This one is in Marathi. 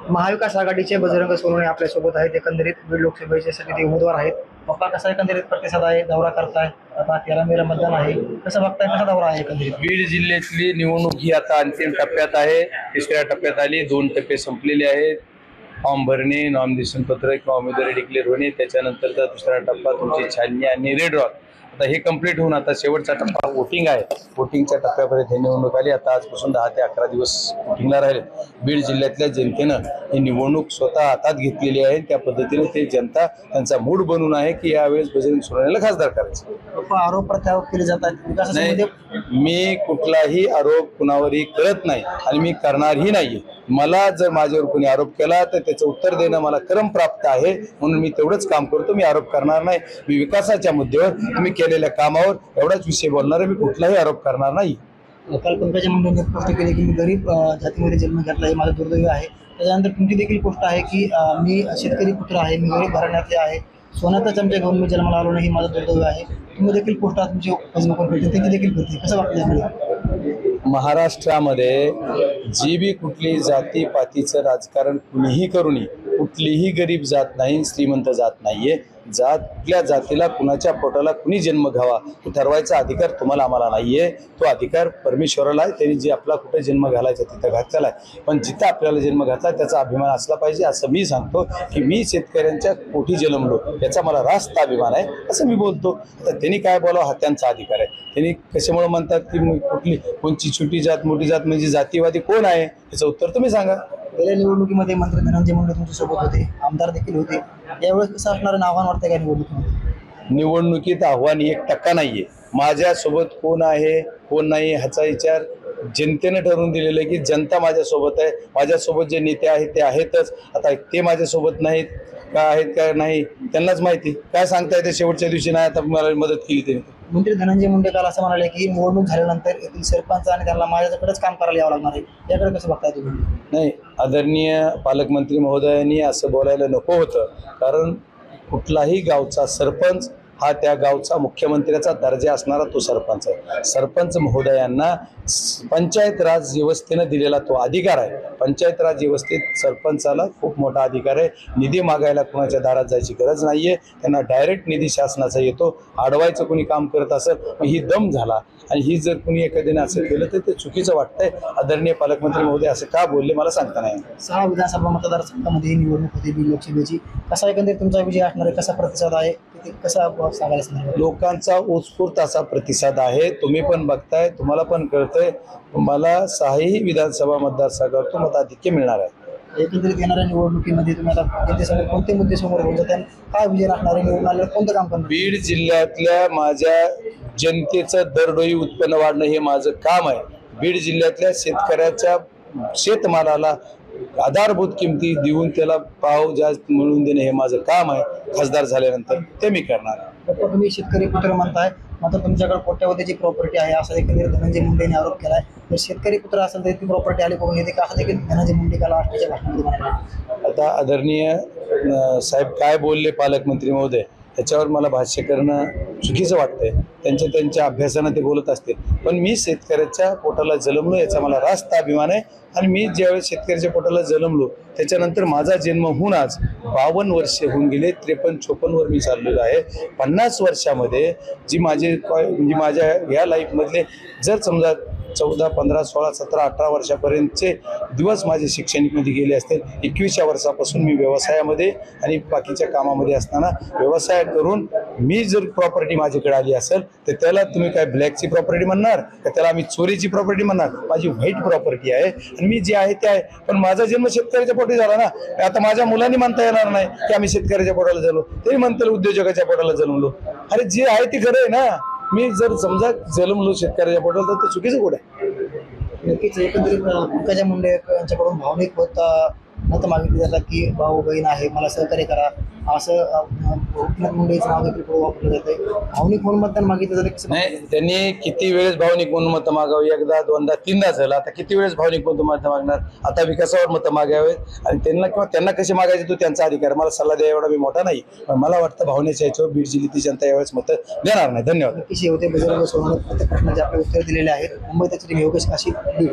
महाविकास आघाडीचे बजरंग सोनवणे आपल्यासोबत आहेत। एकंदरीत बीड लोकसभेचे ते उमेदवार आहेत। पप्पा कसा एकंदरीत प्रतिसाद आहे, दौरा करताय, आता 13 मेला मतदान आहे, कसं बघताय, कसा दौरा आहे एकंदरीत? बीड जिल्ह्यातली निवडणूक ही आता अंतिम टप्प्यात आहे। तिसऱ्या टप्प्यात आली, 2 टप्पे संपलेले आहेत। फॉर्म भरणे, नॉमिनेशन पत्र किंवा उमेदवारी डिक्लेअर होणे, त्याच्यानंतरचा दुसरा टप्पा तुमची छाननी आणि रेड रॉक। आता हे कंप्लीट होऊन आता शेवटचा टप्पा वोटिंग आहे। वोटिंगच्या टप्प्यापर्यंत ही निवडणूक आली। आता आजपासून 10 ते 11 दिवस वोटिंगला राहिले। बीड जिल्ह्यातल्या जनतेनं ही निवडणूक स्वतः हातात घेतलेली आहे। त्या पद्धतीने ते जनता त्यांचा मूड बनून आहे की यावेळेस बजरंग सोनवणेला खासदार करायचं। आरोप प्रत्यारोप केले जातात नाही, मी कुठलाही आरोप कुणावरही करत नाही आणि मी करणारही नाहीये। मला जर माझ्यावर कोणी आरोप केला तर त्याचं उत्तर देणं मला क्रम प्राप्त आहे, म्हणून मी तेवढंच काम करतो। मी आरोप करणार नाही। मी विकासाच्या मुद्द्यावर, तुम्ही केलेल्या कामावर एवढाच विषय बोलणार आहे। मी कुठलाही आरोप करणार नाही। काल पंकजा मुंडेंनी स्पष्ट केले की मी गरीब जातीमध्ये जन्म घेतला, हे माझं दुर्दैव आहे। त्याच्यानंतर तुमची देखील गोष्ट आहे की मी शेतकरी पुत्र आहे, मी गरीब घराण्यातले आहे, सोन्याचा चमचा घेऊन मी जन्माला आलो नाही, माझं दुर्दैव आहे। तुम्ही देखील पोस्ट तुमची फेसबुकवर भेटते, त्यांची देखील भेटते, कसं वाटतं? महाराष्ट्रामध्ये जी बी कुठली जातीपातीचं राजकारण कुणीही करू नये, कुठलीही गरीब जात नाही, श्रीमंत जात नाहीये। कुठल्या जातीला कुणाच्या पोटाला कुणी जन्म घ्यावा हे ठरवायचा अधिकार तुम्हाला आम्हाला नाहीये। तो अधिकार परमेश्वराला आहे। त्यांनी जे आपला कुठे जन्म घालायचा तिथं घातलेला आहे, पण जिथं आपल्याला जन्म घातला त्याचा अभिमान असला पाहिजे। असं मी सांगतो की मी शेतकऱ्यांच्या पोटी जन्मलो, याचा मला रास्त अभिमान आहे, असं मी बोलतो। आता त्यांनी काय बोलावं हा त्यांचा अधिकार आहे। त्यांनी कशामुळे म्हणतात की कुठली कोणची छोटी जात मोठी जात म्हणजे जातीवादी कोण आहे, याचं उत्तर तुम्ही सांगा। गेल्या निवडणुकीमध्ये मंत्री धनंजय मुंडे तुमच्यासोबत होते, आमदार देखील होते, यावेळेस कसं असणारं आव्हान वाटतंय का निवडणुकीमध्ये? निवडणुकीत आव्हान 1% नाहीये। माझ्यासोबत कोण आहे कोण नाही ह्याचा विचार जनतेने ठरवून दिलेलं आहे की जनता माझ्यासोबत आहे। माझ्यासोबत जे नेते आहेत ते आहेतच। आता ते माझ्यासोबत नाहीत का आहेत का नाही त्यांनाच माहिती, काय सांगता येते शेवटच्या दिवशी नाही आता मला मदत केली त्यांनी। मंत्री धनंजय मुंडे काल असं म्हणाले की निवडणूक झाल्यानंतर येथील सरपंच आणि त्यांना माझ्याकडेच काम करायला यावं लागणार आहे, याकडे कसं बघताय तुम्ही? नाही, आदरणीय पालकमंत्री महोदयांनी असं बोलायला नको होतं, कारण कुठलाही गावचा सरपंच हा त्या गावचा मुख्यमंत्र्याचा दर्जा असणारा तो सरपंच आहे। सरपंच महोदयांना पंचायत राज व्यवस्थेने दिलेला तो अधिकार आहे। पंचायत राज व्यवस्थेत सरपंचाला खूप मोठा अधिकार आहे। निधी मागायला कोणाच्या दारात जायची गरज नाहीये, त्यांना डायरेक्ट निधी शासनाचा येतो। अडवायचं कोणी काम करत असेल ही दम झाला, आणि ही जर कोणी एखाद्याने असं केलं तर ते चुकीचं वाटतंय। आदरणीय पालकमंत्री महोदय असं का बोलले मला सांगता नाही। 6 विधानसभा मतदारसंघामध्ये ही निवडणूक होती बीड लोकसभेची, कसा एकंदरीत तुमचा विजय असणार आहे, कसा प्रतिसाद आहे, कसा सांगायला? लोकांचा उत्स्फूर्त असा प्रतिसाद आहे, तुम्ही पण बघताय, तुम्हाला पण कळतंय। मला 6ही विधानसभा मतदारसंघातून मताधिक्य मिळणार आहे। एकंदरीत येणाऱ्या निवडणुकीमध्ये तुम्ही आता जनतेसमोर कोणते मुद्दे समोर घेऊन जातात, काय विजय असणार आहे, निवडून आल्यावर कोणतं काम करणार? बीड जिल्ह्यातल्या माझ्या जनतेचं दरडोई उत्पन्न वाढणं हे माझं काम आहे। बीड जिल्ह्यातल्या शेतकऱ्याच्या शेतमालाला आधारभूत किमती देऊन त्याला भाव जास्त मिळवून देणे हे माझं काम आहे। खासदार झाल्यानंतर ते मी करणार आहे। तुम्ही शेतकरी पुत्र म्हणताय, मात्र तुमच्याकडे कोट्यावधीची प्रॉपर्टी आहे असा देखील धनंजय मुंडेने आरोप केलाय। जर शेतकरी पुत्र असेल तर ती प्रॉपर्टी आली करून येते का, असं देखील धनंजय मुंडे काल आठवड्याच्या भाषणामध्ये म्हणाले। आता आदरणीय साहेब काय बोलले पालकमंत्री महोदय, त्याच्यावर मला भाष्य करणं चुकीचं वाटतंय। त्यांच्या अभ्यासानं ते बोलत असतील, पण मी शेतकऱ्याच्या पोटाला जन्मलो याचा मला रास्त अभिमान आहे। आणि मी ज्यावेळेस शेतकऱ्याच्या पोटाला जन्मलो त्याच्यानंतर माझा जन्म होऊन आज 52 वर्षे होऊन गेले। 53-54 वर मी चाललेलो आहे। 50 वर्षामध्ये जी म्हणजे माझ्या या लाईफमधले जर समजा 14, 15, 16, 17, 18 वर्षापर्यंतचे दिवस माझे शैक्षणिकमध्ये गेले असतील। 21व्या वर्षापासून मी व्यवसायामध्ये आणि बाकीच्या कामामध्ये असताना व्यवसाय करून मी जर प्रॉपर्टी माझ्याकडे आली असेल तर त्याला तुम्ही काय ब्लॅकची प्रॉपर्टी म्हणणार का, त्याला आम्ही चोरीची प्रॉपर्टी म्हणणार? माझी व्हाईट प्रॉपर्टी आहे आणि मी जे आहे ते आहे। पण माझा जन्म शेतकऱ्याच्या पोटी झाला ना, आता माझ्या मुलांनी म्हणता येणार नाही की आम्ही शेतकऱ्याच्या पोटाला जन्मलो, ते म्हणतात उद्योजकाच्या पोटाला जन्मलो। अरे जे आहे ते खरं आहे ना। मी जर समजा जन्मलो शेतकऱ्याच्या पोटाला तर ते चुकीचं कुठे आहे? नक्कीच एकंदरीत पंकजा मुंडे यांच्याकडून भावनिक मतं मागितली जातात की भाऊ बहीण आहे, मला सहकार्य करा, असं मुंडेचं नाव देखील वापरलं जातंय। भावनिक म्हणून मतदान मागितलं जातं नाही, त्यांनी किती वेळेस भावनिक म्हणून मतं मागावी, एकदा दोनदा तीनदा झालं, आता किती वेळेस भावनिक म्हणून मतं मागणार? आता विकासावर मतं मागावेत आणि त्यांना कसे मागायचे तो त्यांचा अधिकार, मला सल्ला द्या एवढा मी मोठा नाही। पण मला वाटतं भावनेच्या याच्यावर बीड जिल्ह्याची जनता यावेळेस मतं देणार नाही। धन्यवाद। नक्कीच होते बजरंग सोनवणे प्रत्येक प्रश्नाचे आपले उत्तर दिलेले आहेत। मुंबई त्याची योगेश काशी बीड।